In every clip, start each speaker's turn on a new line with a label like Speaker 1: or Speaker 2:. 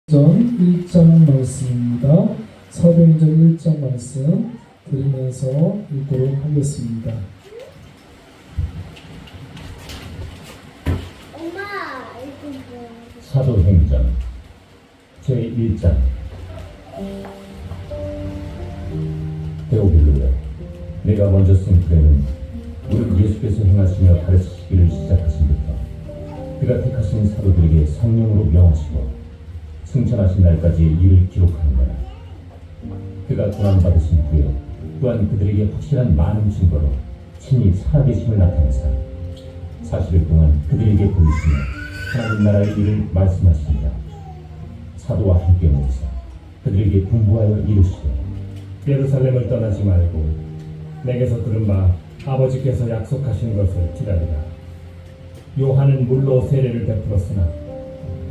Speaker 1: 전 1장 말씀입니다. 사도행전 1장 말씀 들으면서 읽도록 하겠습니다.
Speaker 2: 사도행전 제1장. 데오빌로여, 내가 먼저 쓴 글에는 우리 예수께서 행하시며 가르치시기를 시작하신부터 그가 택하신 사도들에게 성령으로 명하시고 승천하신 날까지 이를 기록하는 거라. 그가 고난받으신 후에 또한 그들에게 확실한 많은 증거로 친히 살아계심을 나타내사 40일 동안 그들에게 보이시며 하나님 나라의 일을 말씀하시니라. 사도와 함께 모이사 그들에게 분부하여 이르시되,
Speaker 3: 예루살렘을 떠나지 말고 내게서 들은 바 아버지께서 약속하신 것을 기다리라. 요한은 물로 세례를 베풀었으나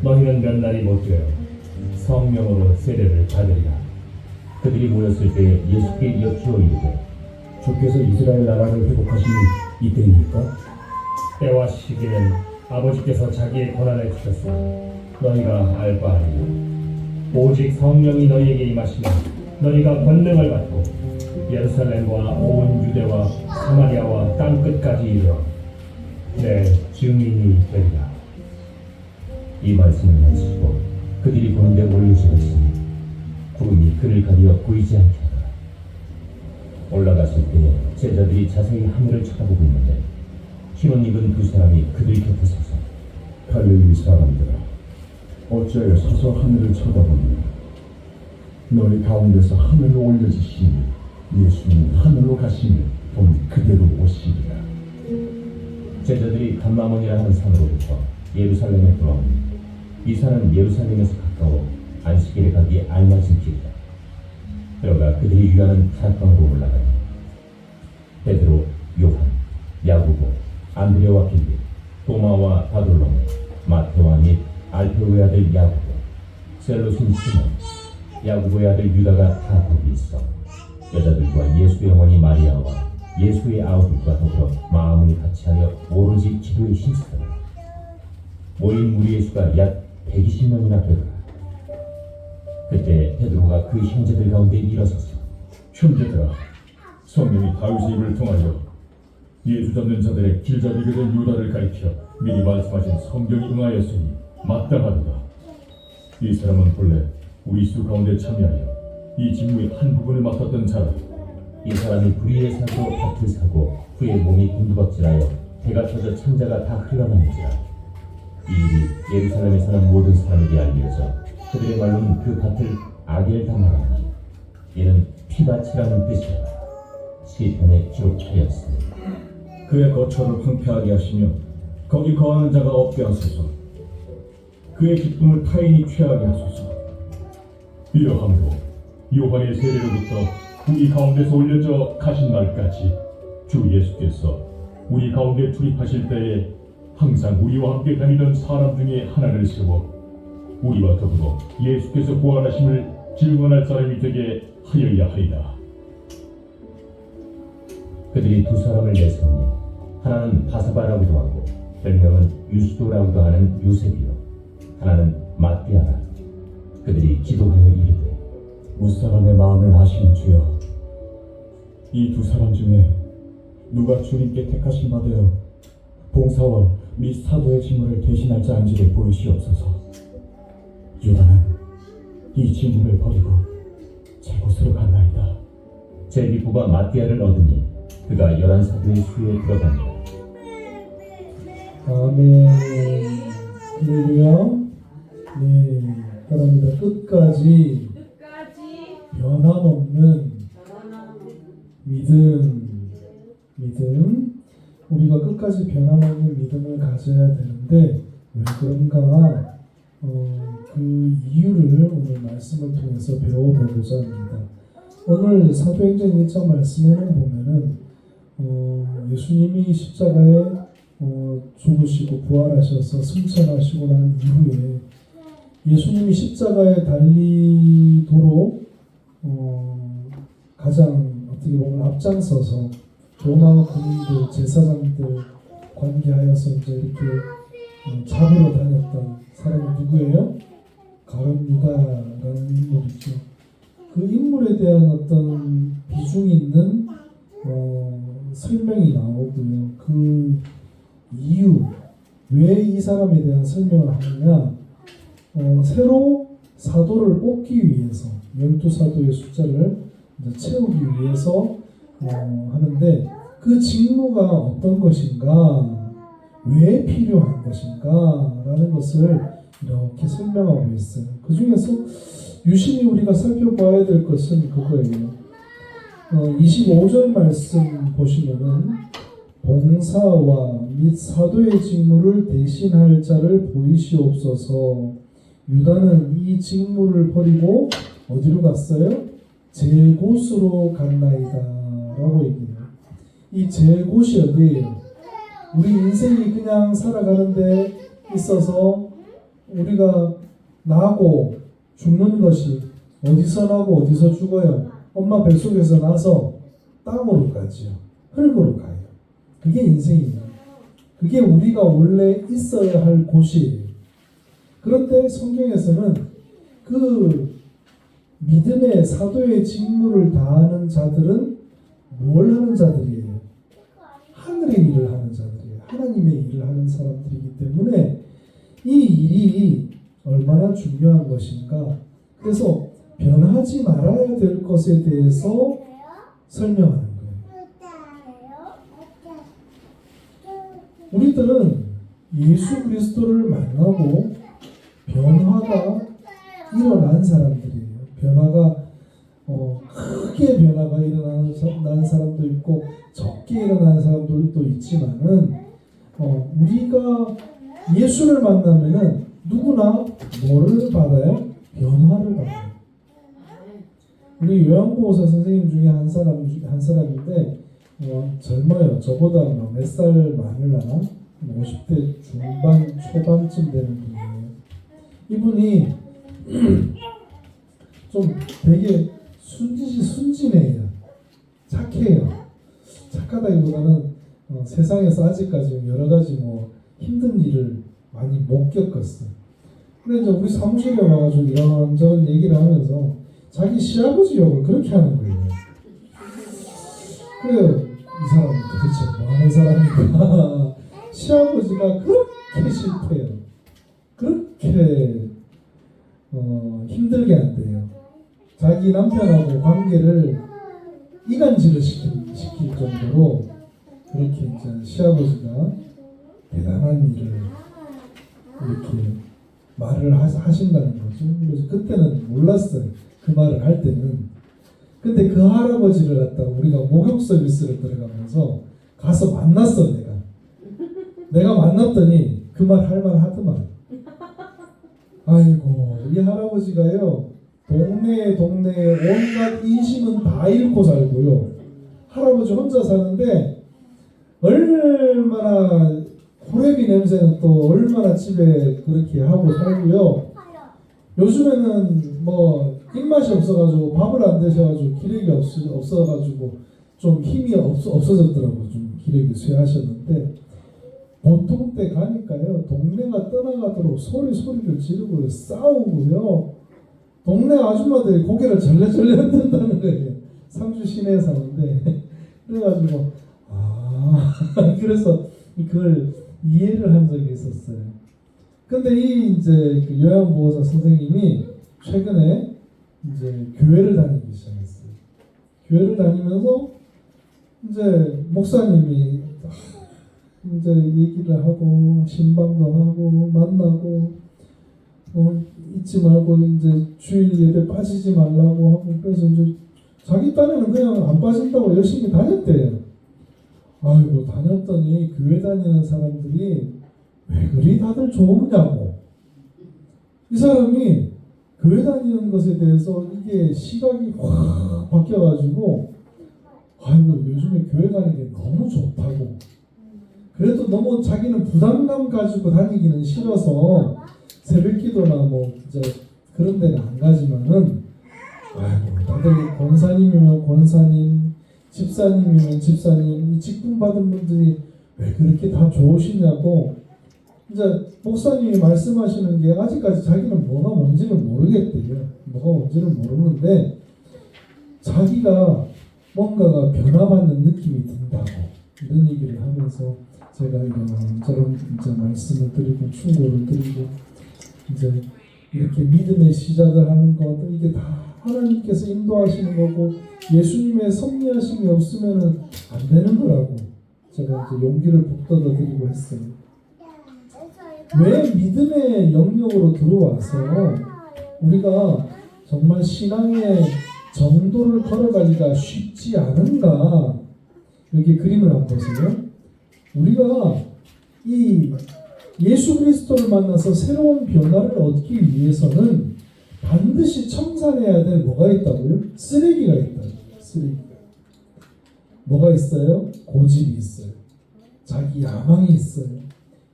Speaker 3: 너희는 몇 날이 못 되어 성령으로 세례를 받으리라.
Speaker 2: 그들이 모였을 때 예수께 여쭈어 이르되,
Speaker 3: 주께서 이스라엘 나라를 회복하시는 이때입니까? 때와 시기는 아버지께서 자기의 권한을 주셨으니 너희가 알 바 아니라 오직 성령이 너희에게 임하시면 너희가 권능을 받고 예루살렘과 온 유대와 사마리아와 땅끝까지 이르러 내 증인이 되리라.
Speaker 2: 이 말씀을 마치시고 그들이 보는데 올리시더니 구름이 그를 가리어 보이지 않게 하더라. 올라가실 때에 제자들이 자세히 하늘을 쳐다보고 있는데 흰옷 입은 두 사람이 그들 곁에 서서,
Speaker 4: 갈릴리 사람들아, 어찌하여 서서 하늘을 쳐다보느냐? 너희 가운데서 하늘로 올려지시니 예수님 하늘로 가시니 본 그대로 오시리라.
Speaker 2: 제자들이 감마몬이라 하는 산으로부터 예루살렘에 돌아오니 이 산은 예루살렘에서 가까워 안식일에 가기에 알맞은 길이다. 들어가 그들이 유하는 타락방으로 올라가니 베드로, 요한, 야고보, 안드레와 빌립, 도마와 바돌로메, 마테와 및 알페오의 아들 야고보, 셀로신 시몬, 야고보의 아들 유다가 다 거기 있어 여자들과 예수의 어머니 마리아와 예수의 아우들과 더불어 마음을 같이하여 오로지 기도에 힘쓰더라. 모인 무리의 수가 약 120명이나 되더라. 그때 베드로가 그 형제들 가운데 일어서서,
Speaker 4: 형제들아, 성령이 다윗의 입을 통하여 예수 잡는 자들의 길잡이게 된 유다를 가리켜 미리 말씀하신 성경이 응하였으니 마땅하도다. 이 사람은 본래 우리 수 가운데 참여하여 이 직무의 한 부분을 맡았던 자라.
Speaker 2: 이 사람이 불의의 사고로 밭을 사고 후에 몸이 곤두박질하여 해가 터져 창자가 다 흘러나는지라. 이 일이 예루살렘에 사는 모든 사람에게 알려져 그들의 말로는 그 밭을 아겔다마라니, 이는 피밭이라는 뜻이라. 시편에 기록하였으니,
Speaker 4: 그의 거처를 황폐하게 하시며 거기 거하는 자가 없게 하소서. 그의 기쁨을 타인이 취하게 하소서. 이러함으로 요한의 세례로부터 우리 가운데서 올려져 가신 날까지 주 예수께서 우리 가운데 출입하실 때에 항상 우리와 함께 다니던 사람 중에 하나를 세워 우리와 더불어 예수께서 부활하심을 증언할 사람이 되게 하여야 하리라.
Speaker 2: 그들이 두 사람을 내세우니 하나는 바사바라고도 하고 별명은 유스도라고도 하는 요셉이요, 하나는 마띠아라. 그들이 기도하여 이르되,
Speaker 4: 무사람의 마음을 아시는 주여, 이 두 사람 중에 누가 주님께 택하신 바 되어 봉사와 및 사도의 직무를 대신할 자인지를 보이시옵소서. 유다는 이 직무를 버리고 제 곳으로 갔나이다.
Speaker 2: 제비부가 마띠아를 얻으니 그가 11사도의 수에 들어간다.
Speaker 1: 아멘. 할렐루야. 네, 따라합니다. 끝까지 변함없는 믿음. 우리가 끝까지 변함없는 믿음을 가져야 되는데 왜 그런가? 그 이유를 오늘 말씀을 통해서 배워보고자 합니다. 오늘 사도행전 1장 말씀에는 보면은 예수님이 십자가에 죽으시고 부활하셔서 승천하시고 난 이후에 예수님이 십자가에 달리도록 가장 어떻게 보면 앞장서서 로마 군인들, 제사장들 관계하여서 이제 이렇게 잡으러 다녔던 사람이 누구예요? 가룟 유다라는 인물이죠. 그 인물에 대한 어떤 비중 있는 설명이 나오고요. 그 이유, 왜 이 사람에 대한 설명을 하느냐, 새로 사도를 뽑기 위해서 12사도의 숫자를 이제 채우기 위해서 하는데, 그 직무가 어떤 것인가, 왜 필요한 것인가 라는 것을 이렇게 설명하고 있어요. 그 중에서 유심히 우리가 살펴봐야 될 것은 그거예요. 25절 말씀 보시면은 봉사와 및 사도의 직무를 대신할 자를 보이시옵소서. 유다는 이 직무를 버리고 어디로 갔어요? 제 곳으로 갔나이다 라고 얘기해요. 이 제 곳이 어디예요? 우리 인생이 그냥 살아가는 데 있어서 우리가 나고 죽는 것이 어디서 나고 어디서 죽어요? 엄마 뱃속에서 나서 땅으로 가지요. 흙으로 가요. 그게 인생이에요. 그게 우리가 원래 있어야 할 곳이에요. 그런데 성경에서는 그 믿음의 사도의 직무를 다하는 자들은 뭘 하는 자들이에요? 하늘의 일을 하는 자들이에요. 하나님의 일을 하는 사람들이기 때문에 이 일이 얼마나 중요한 것인가. 그래서 변하지 말아야 될 것에 대해서 설명하는 거예요. 우리들은 예수 그리스도를 만나고 변화가 일어난 사람들이에요. 변화가 크게 변화가 일어난 사람도 있고 적게 일어나는 사람들도 있지만은 우리가 예수를 만나면은 누구나 뭐를 받아요? 변화를 받아요. 우리 요양보호사 선생님 중에 한 사람인데 젊어요. 저보다 몇 살 많으려나? 50대 중반 초반쯤 되는 분이에요. 이분이 좀 되게 순진해요. 착해요. 착하다기보다는 세상에서 아직까지 여러 가지 힘든 일을 많이 못 겪었어. 근데 이제 우리 사무실에 와가지고 이런저런 얘기를 하면서 자기 시아버지 욕을 그렇게 하는 거예요. 그래요. 이 사람은 도대체 뭐 하는 사람인가. 시아버지가 그렇게 싫대요. 그렇게 힘들게 한대요. 자기 남편하고 관계를 이간질을 시킬 정도로 그렇게 이제 시아버지가 대단한 일을 이렇게 말을 하신다는 거죠. 그래서 그때는 몰랐어요. 그 말을 할 때는. 근데 그 할아버지를 갖다가 우리가 목욕 서비스를 들어가면서 가서 만났어. 내가 만났더니 그 말 할 말 하더만. 아이고, 이 할아버지가요, 동네에 온갖 인심은 다 잃고 살고요. 할아버지 혼자 사는데 얼마나 호레비 냄새는 또 얼마나 집에 그렇게 하고 살고요. 요즘에는 입맛이 없어가지고 밥을 안 드셔가지고 기력이 없어가지고 좀 힘이 없어졌더라고요. 좀 기력이 쇠하셨는데 보통 때 가니까요, 동네가 떠나가도록 소리를 지르고요, 싸우고요. 동네 아줌마들이 고개를 절레절레 흔든다는 거예요. 상주 시내에 사는데. 그래가지고 그래서 그걸 이해를 한 적이 있었어요. 근데 이제 그 요양보호사 선생님이 최근에 이제 교회를 다니기 시작했어요. 교회를 다니면서 이제 목사님이 이제 얘기를 하고 신방도 하고 만나고 잊지 말고 이제 주일 예배 빠지지 말라고 하고, 그래서 이제 자기 딴에는 그냥 안 빠진다고 열심히 다녔대요. 아이고, 다녔더니 교회 다니는 사람들이 왜 그리 다들 좋으냐고. 이 사람이 교회 다니는 것에 대해서 이게 시각이 확 바뀌어가지고, 아이고, 요즘에 교회 가는 게 너무 좋다고. 그래도 너무 자기는 부담감 가지고 다니기는 싫어서 새벽기도나 진짜 그런 데는 안 가지만은, 아이고, 다들 권사님이면 권사님, 집사님이면 집사님, 이 직분 받은 분들이 왜 그렇게 다 좋으시냐고 이제 목사님이 말씀하시는 게 아직까지 자기는 뭐가 뭔지는 모르겠대요. 뭐가 뭔지는 모르는데 자기가 뭔가가 변화받는 느낌이 든다고 이런 얘기를 하면서 제가 이런저런 이제 말씀을 드리고 충고를 드리고 이제 이렇게 믿음의 시작을 하는 것 이게 다 하나님께서 인도하시는 거고 예수님의 섭리하심이 없으면은 안 되는 거라고 제가 이제 용기를 북돋아 드리고 했어요. 왜 믿음의 영역으로 들어와서 우리가 정말 신앙의 정도를 걸어가기가 쉽지 않은가? 여기 그림을 한번 보세요. 우리가 이 예수 그리스도를 만나서 새로운 변화를 얻기 위해서는 반드시 청산해야 될 뭐가 있다고요? 쓰레기가 있다고요. 쓰레기가. 뭐가 있어요? 고집이 있어요. 자기 야망이 있어요.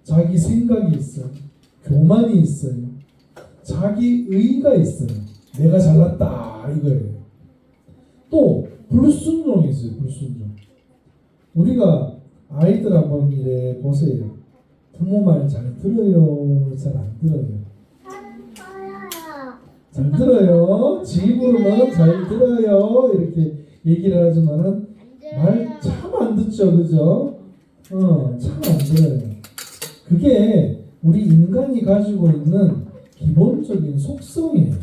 Speaker 1: 자기 생각이 있어요. 교만이 있어요. 자기 의가 있어요. 내가 잘났다 이거예요. 또 불순종이 있어요. 불순종. 우리가 아이들 한번 이래 보세요. 부모 말 잘 들어요? 잘 안 들어요? 잘 들어요. 집으로는 잘 들어요. 이렇게 얘기를 하지만은 말 참 안 듣죠. 그죠? 참 안 들어요. 그게 우리 인간이 가지고 있는 기본적인 속성이에요.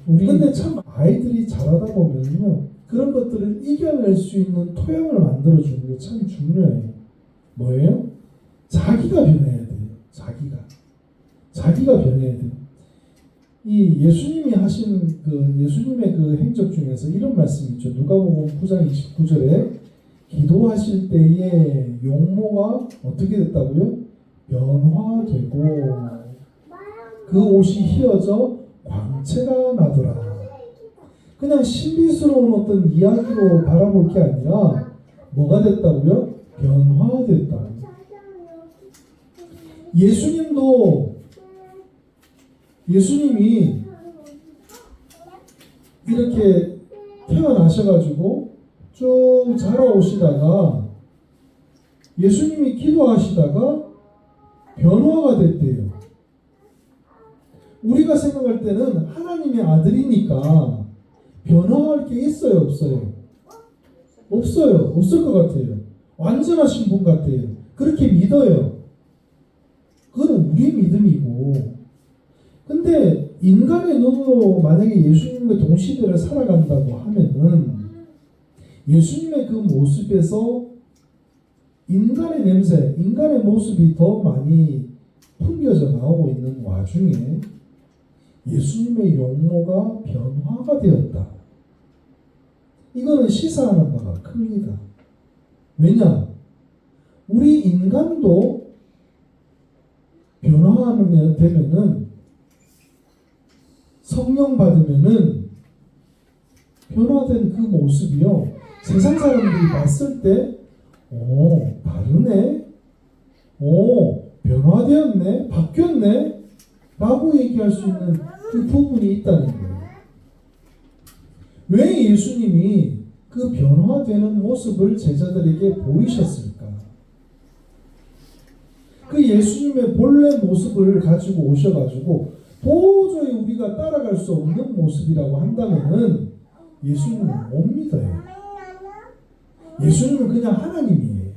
Speaker 1: 근데 참 아이들이 자라다 보면요. 그런 것들을 이겨낼 수 있는 토양을 만들어주는 게 참 중요해요. 뭐예요? 자기가 변해야 돼요. 자기가 변해야 돼요. 이 예수님이 하신 예수님의 그 행적 중에서 이런 말씀이 있죠. 누가복음 9장 29절에 기도하실 때에 용모가 어떻게 됐다고요? 변화되고 그 옷이 휘어져 광채가 나더라. 그냥 신비스러운 어떤 이야기로 바라볼 게 아니라 뭐가 됐다고요? 변화됐다. 예수님이 이렇게 태어나셔가지고 쭉 자라오시다가 예수님이 기도하시다가 변화가 됐대요. 우리가 생각할 때는 하나님의 아들이니까 변화할 게 있어요, 없어요? 없어요. 없을 것 같아요. 완전하신 분 같아요. 그렇게 믿어요. 그건 우리 믿음이고. 근데 인간의 눈으로 만약에 예수님과 동시대를 살아간다고 하면은 예수님의 그 모습에서 인간의 냄새, 인간의 모습이 더 많이 풍겨져 나오고 있는 와중에 예수님의 용모가 변화가 되었다. 이거는 시사하는 바가 큽니다. 왜냐? 우리 인간도 변화하면 되면은 성령 받으면은 변화된 그 모습이요. 세상 사람들이 봤을 때, 다르네? 변화되었네? 바뀌었네? 라고 얘기할 수 있는 그 부분이 있다는 거예요. 왜 예수님이 그 변화되는 모습을 제자들에게 보이셨을까? 그 예수님의 본래 모습을 가지고 오셔가지고 도저히 우리가 따라갈 수 없는 모습이라고 한다면은 예수님은 못 믿어요. 예수님은 그냥 하나님이에요.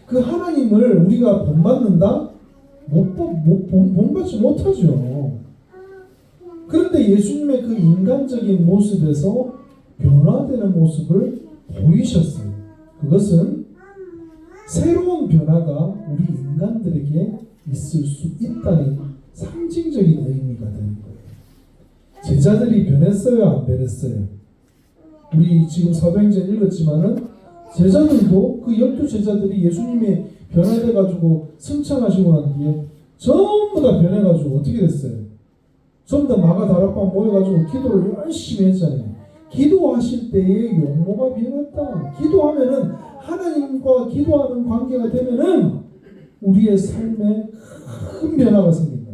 Speaker 1: 그 하나님을 우리가 본받는다? 본받지 못하죠. 그런데 예수님의 그 인간적인 모습에서 변화되는 모습을 보이셨어요. 그것은 새로운 변화가 우리 인간들에게 있을 수 있다는 상징적인 의미가 되는 거예요. 제자들이 변했어요? 안 변했어요? 우리 지금 사도행전 읽었지만은 제자들도 그 12제자들이 예수님이 변화돼가지고 승천하시고 난 뒤에 전부 다 변해가지고 어떻게 됐어요? 전부 다 마가 다락방 모여가지고 기도를 열심히 했잖아요. 기도하실 때에 용모가 변했다. 기도하면은 하나님과 기도하는 관계가 되면은 우리의 삶에 큰 변화가 생긴다.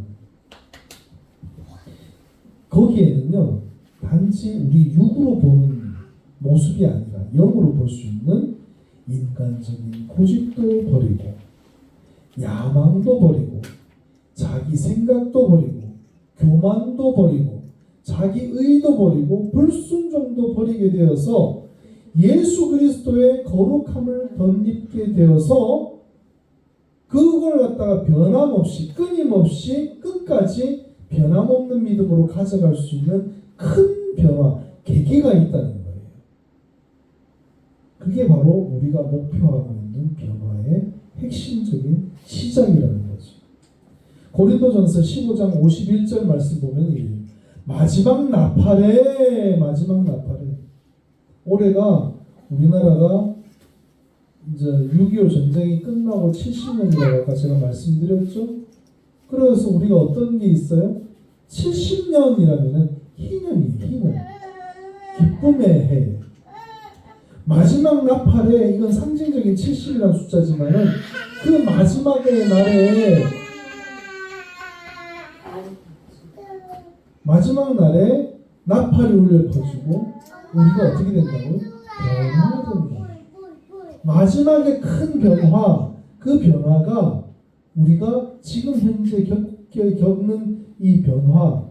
Speaker 1: 거기에는요 단지 우리 육으로 보는 모습이 아니라 영으로 볼 수 있는 인간적인 고집도 버리고 야망도 버리고 자기 생각도 버리고 교만도 버리고 자기 의도 버리고 불순종도 버리게 되어서 예수 그리스도의 거룩함을 덧입게 되어서 그걸 갖다가 변함없이 끊임없이 끝까지 변함없는 믿음으로 가져갈 수 있는 큰 변화, 계기가 있다는 거예요. 그게 바로 우리가 목표하고 있는 변화의 핵심적인 시작이라는 거죠. 고린도전서 15장 51절 말씀 보면 이래요. 마지막 나팔에 올해가 우리나라가 이제 6.25 전쟁이 끝나고 70년이라고 아까 제가 말씀드렸죠. 그래서 우리가 어떤 게 있어요? 70년이라면은 희년이에요. 희년. 기쁨의 해. 마지막 나팔에 이건 상징적인 70이라는 숫자지만은 그 마지막의 날에 나팔이 울려 퍼지고 우리가 어떻게 된다고요? 변화된다. 마지막에 큰 변화, 그 변화가 우리가 지금 현재 겪는 이 변화,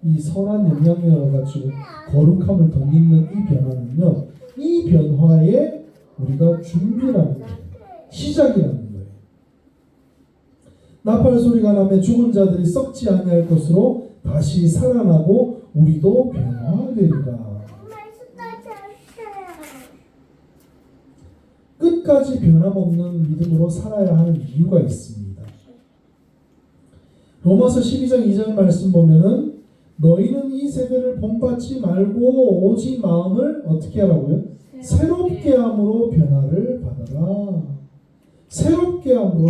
Speaker 1: 이 선한 영향력을 가지고 거룩함을 덧입는 이 변화는요, 이 변화에 우리가 준비라는 거예요. 시작이라는 거예요. 나팔 소리가 나면 죽은 자들이 썩지 아니할 것으로 다시 살아나고 우리도 변화되리라. 끝까지 변함없는 믿음으로 살아야 하는 이유가 있습니다. 로마서 12장 2절 말씀 보면은 너희는 이 세대를 본받지 말고 오직 마음을 어떻게 하라고요? 새롭게 함으로 변화를 받아라. 새롭게 함으로.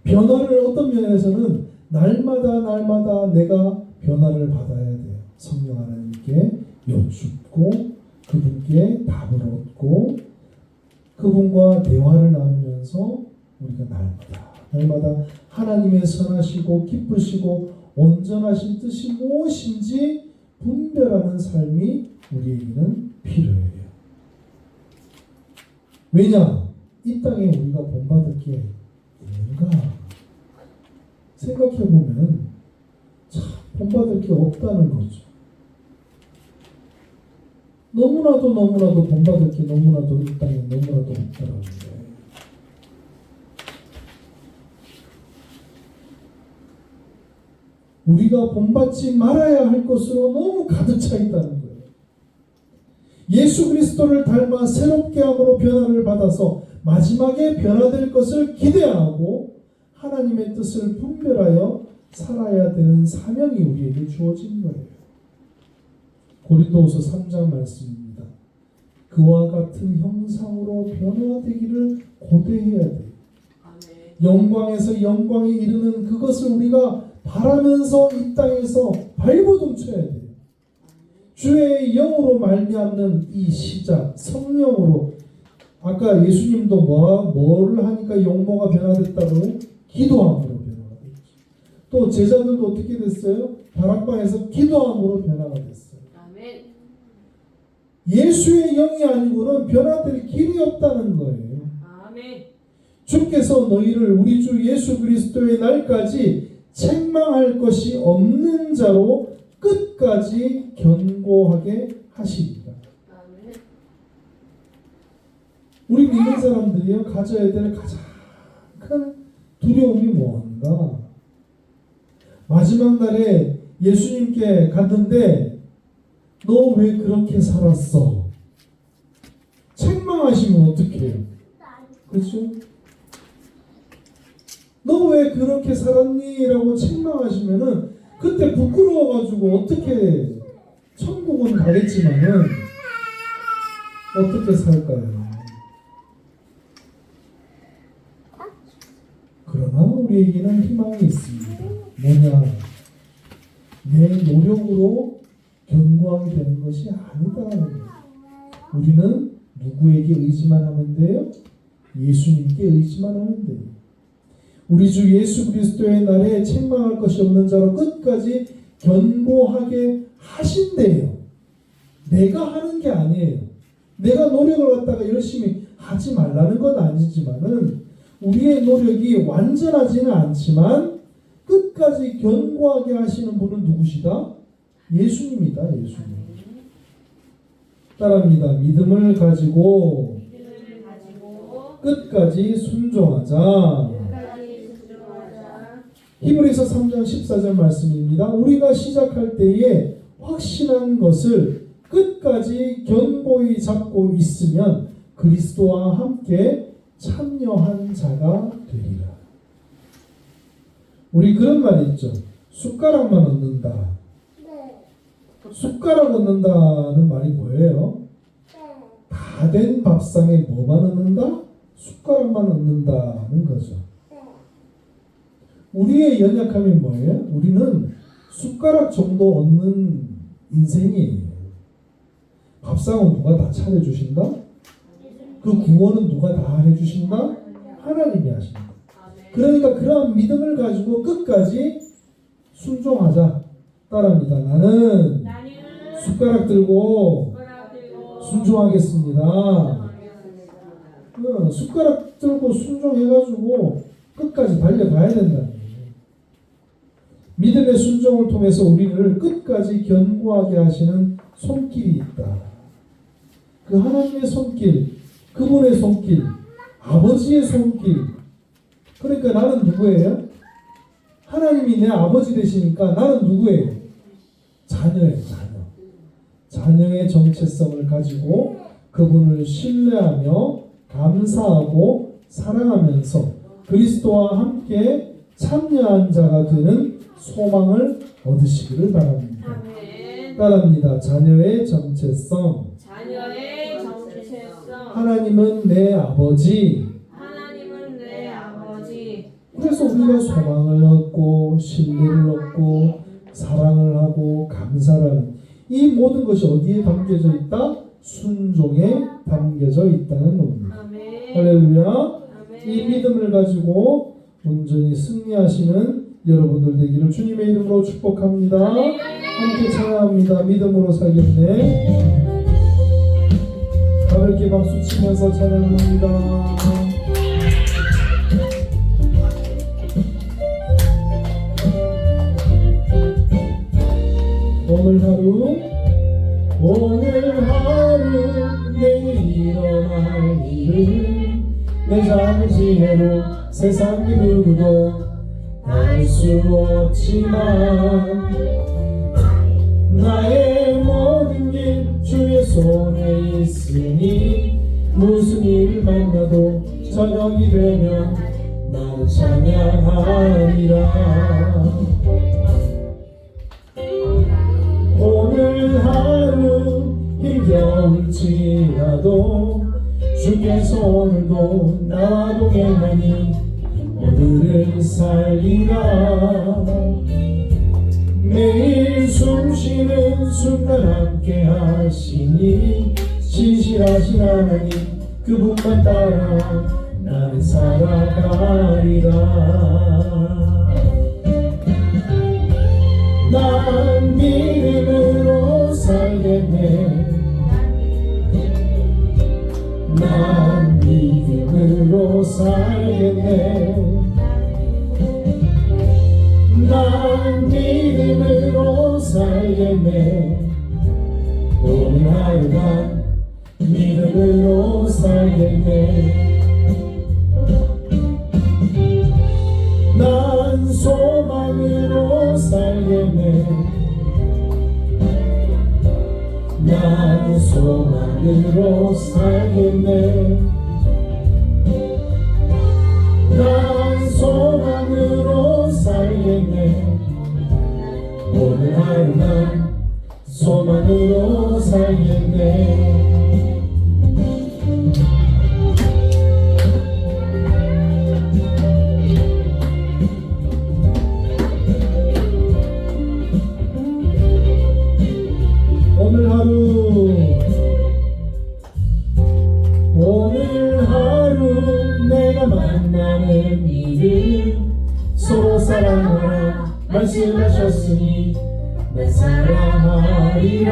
Speaker 1: 변화를 어떤 면에서는 날마다 내가 변화를 받아야 돼요. 성령 하나님께 여쭙고 그분께 답을 얻고 그분과 대화를 나누면서 우리가 날마다 하나님의 선하시고 기쁘시고 온전하신 뜻이 무엇인지 분별하는 삶이 우리에게는 필요해요. 왜냐? 이 땅에 우리가 본받을 게 뭔가 생각해보면 참 본받을 게 없다는 거죠. 너무나도 본받을 게 너무나도 이 땅에 너무나도 없다라는 거예요. 우리가 본받지 말아야 할 것으로 너무 가득 차 있다는 거예요. 예수 그리스도를 닮아 새롭게 함으로 변화를 받아서 마지막에 변화될 것을 기대하고 하나님의 뜻을 분별하여 살아야 되는 사명이 우리에게 주어진 거예요. 고린도후서 3장 말씀입니다. 그와 같은 형상으로 변화되기를 고대해야 돼요. 영광에서 영광에 이르는 그것을 우리가 바라면서 이 땅에서 발버둥 쳐야 돼요. 주의 영으로 말미암는 이 시작, 성령으로. 아까 예수님도 뭐를 하니까 영모가 변화됐다고요? 기도함으로 변화가 됐죠. 또 제자들도 어떻게 됐어요? 다락방에서 기도함으로 변화가 됐어요. 아멘. 예수의 영이 아니고는 변화될 길이 없다는 거예요. 아멘. 주께서 너희를 우리 주 예수 그리스도의 날까지 책망할 것이 없는 자로 끝까지 견고하게 하시리라. 아멘. 우리 믿는 사람들이요, 가져야 될 가장 큰 두려움이 뭔가? 마지막 날에 예수님께 갔는데 너 왜 그렇게 살았어? 책망하시면 어떡해요? 그렇죠? 너 왜 그렇게 살았니? 라고 책망하시면은 그때 부끄러워가지고 어떻게 천국은 가겠지만은 어떻게 살까요? 그러나 우리에게는 희망이 있습니다. 뭐냐? 내 노력으로 견고하게 되는 것이 아니다. 우리는 누구에게 의지만 하면 돼요? 예수님께 의지만 하면 돼요. 우리 주 예수 그리스도의 날에 책망할 것이 없는 자로 끝까지 견고하게 하신대요. 내가 하는 게 아니에요. 내가 노력을 갖다가 열심히 하지 말라는 건 아니지만은 우리의 노력이 완전하지는 않지만 끝까지 견고하게 하시는 분은 누구시다? 예수님이다. 예수님. 따라합니다. 믿음을 가지고 끝까지 순종하자. 히브리서 3장 14절 말씀입니다. 우리가 시작할 때에 확신한 것을 끝까지 견고히 잡고 있으면 그리스도와 함께 참여한 자가 되리라. 우리 그런 말 있죠. 숟가락만 얻는다. 숟가락 얻는다는 말이 뭐예요? 다 된 밥상에 뭐만 얻는다? 숟가락만 얻는다는 거죠. 우리의 연약함이 뭐예요? 우리는 숟가락 정도 얻는 인생이에요. 밥상은 누가 다 차려주신다? 그 구원은 누가 다 해주신다? 하나님이 하신다. 그러니까 그러한 믿음을 가지고 끝까지 순종하자. 따라합니다. 나는 숟가락 들고 순종하겠습니다. 숟가락 들고 순종해가지고 끝까지 달려가야 된다는 거예요. 믿음의 순종을 통해서 우리를 끝까지 견고하게 하시는 손길이 있다. 그 하나님의 손길, 그분의 손길, 아버지의 손길. 그러니까 나는 누구예요? 하나님이 내 아버지 되시니까 나는 누구예요? 자녀예요. 자녀의 정체성을 가지고 그분을 신뢰하며 감사하고 사랑하면서 그리스도와 함께 참여한 자가 되는 소망을 얻으시기를 바랍니다.
Speaker 5: 아멘.
Speaker 1: 따라합니다. 자녀의 정체성. 하나님은 내 아버지. 그래서 우리가 소망을 얻고 신뢰를 얻고 사랑을 하고 감사를 하는 이 모든 것이 어디에 담겨져 있다? 순종에 담겨져 있다는 겁니다. 할렐루야. 이 믿음을 가지고 온전히 승리하시는 여러분들 되기를 주님의 이름으로 축복합니다. 함께 찬양합니다. 믿음으로 살겠네. 가볍게 박수 치면서 찬양합니다. 오늘 하루 내일 일어날 일을 내 작은 지혜로 세상 그 누구도 알 수 없지만 나의 모든 길 주의 손에 있으니 무슨 일을 만나도 저녁이 되면 나는 찬양하리라. 오늘 하루 힘겨울지라도 주께서 오늘도 나와 동행하니 오늘을 살리라. 매일 숨쉬는 순간 함께 하시니 신실하신 하나님 그분만 따라 나는 살아가리라. 난 믿음으로 살겠네. 난 믿음으로 살겠네. 난 믿음으로 살겠네. 오늘 하루 난 믿음으로 살겠네. 난 소망으로 살겠네. 난 소망으로 살겠네. 난 소망으로 살겠네. 오늘 하루 난 소망으로 살겠네. 오늘 하루 내가 만나는 이들 서로 사랑하라 말씀하셨으니 내 사랑하리라.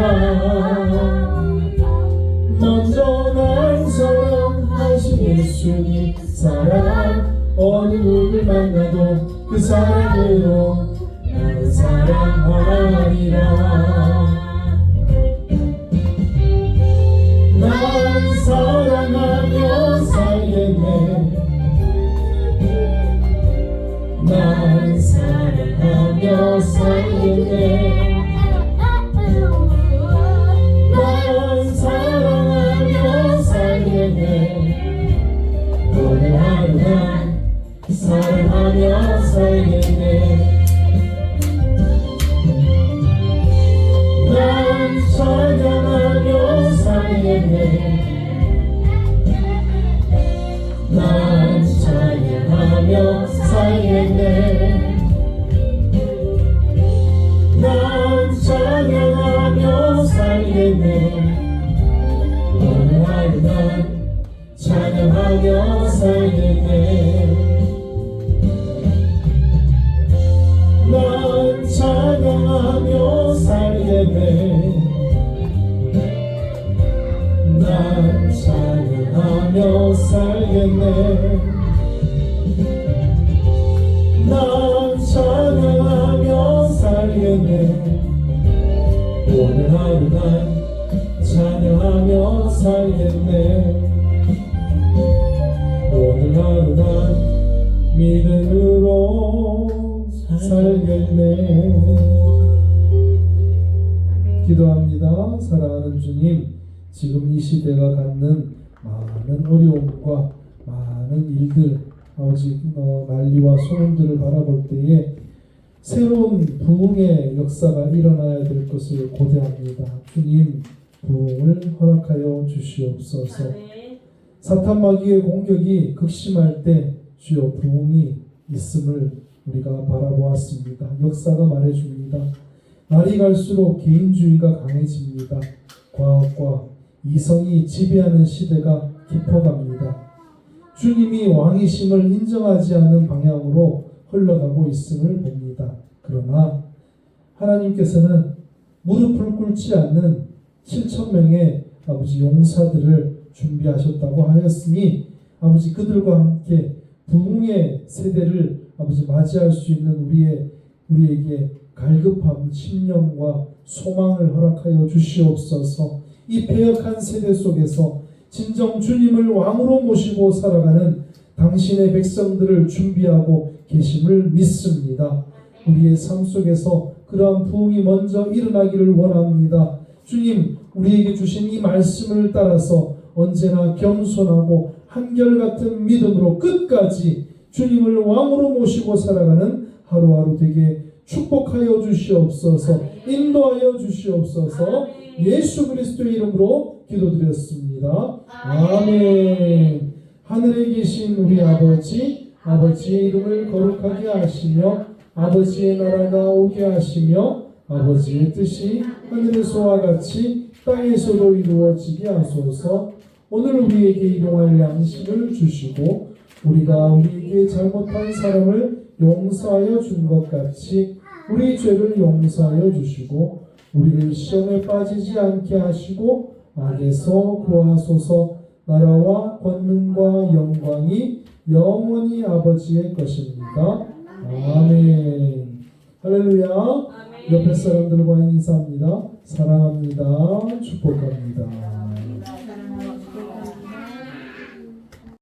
Speaker 1: 먼저 예수님 사랑 어느 누굴 만나도 그 사랑으로 나는 사랑하리라. 난 사랑하며 살겠네. 난 사랑하며 살겠네. 난 사랑하며 살겠네. 오늘 하루 난 사랑하며 살겠네. 난 찬양하며 살겠네. 난 찬양하며 살겠네. 난 찬양하며 살겠네. 오늘 하루 난 찬양하며 살겠네. 난 찬양하며 살겠네. 난 찬양하며 살겠네. 난 찬양하며 살겠네. 오늘 하루 난 찬양하며 살겠네. 오늘 하루 난 믿음으로 살겠네. 기도합니다. 사랑하는 주님, 지금 이 시대가 갖는 많은 어려움과 많은 일들, 아버지 난리와 소문들을 바라볼 때에 새로운 부흥의 역사가 일어나야 될 것을 고대합니다. 주님, 부흥을 허락하여 주시옵소서. 사탄 마귀의 공격이 극심할 때 주여 부흥이 있음을 우리가 바라보았습니다. 역사가 말해줍니다. 날이 갈수록 개인주의가 강해집니다. 과학과 이성이 지배하는 시대가 깊어갑니다. 주님이 왕이심을 인정하지 않는 방향으로 흘러가고 있음을 봅니다. 그러나 하나님께서는 무릎을 꿇지 않는 7,000명의 아버지 용사들을 준비하셨다고 하였으니 아버지 그들과 함께 부흥의 세대를 아버지 맞이할 수 있는 우리에게 갈급함, 심령과 소망을 허락하여 주시옵소서. 이 패역한 세대 속에서 진정 주님을 왕으로 모시고 살아가는 당신의 백성들을 준비하고 계심을 믿습니다. 우리의 삶 속에서 그러한 부흥이 먼저 일어나기를 원합니다. 주님, 우리에게 주신 이 말씀을 따라서 언제나 겸손하고 한결같은 믿음으로 끝까지 주님을 왕으로 모시고 살아가는 하루하루 되게 축복하여 주시옵소서. 인도하여 주시옵소서. 예수 그리스도의 이름으로 기도드렸습니다. 아멘. 하늘에 계신 우리 아버지, 아버지의 이름을 거룩하게 하시며 아버지의 나라가 오게 하시며 아버지의 뜻이 하늘에서와 같이 땅에서도 이루어지게 하소서. 오늘 우리에게 일용할 양식을 주시고 우리가 우리에게 잘못한 사람을 용서하여 준 것 같이 우리 죄를 용서하여 주시고 우리를 시험에 빠지지 않게 하시고 악에서 구하소서. 나라와 권능과 영광이 영원히 아버지의 것입니다. 아멘. 할렐루야. 옆에 사람들과 인사합니다. 사랑합니다. 축복합니다.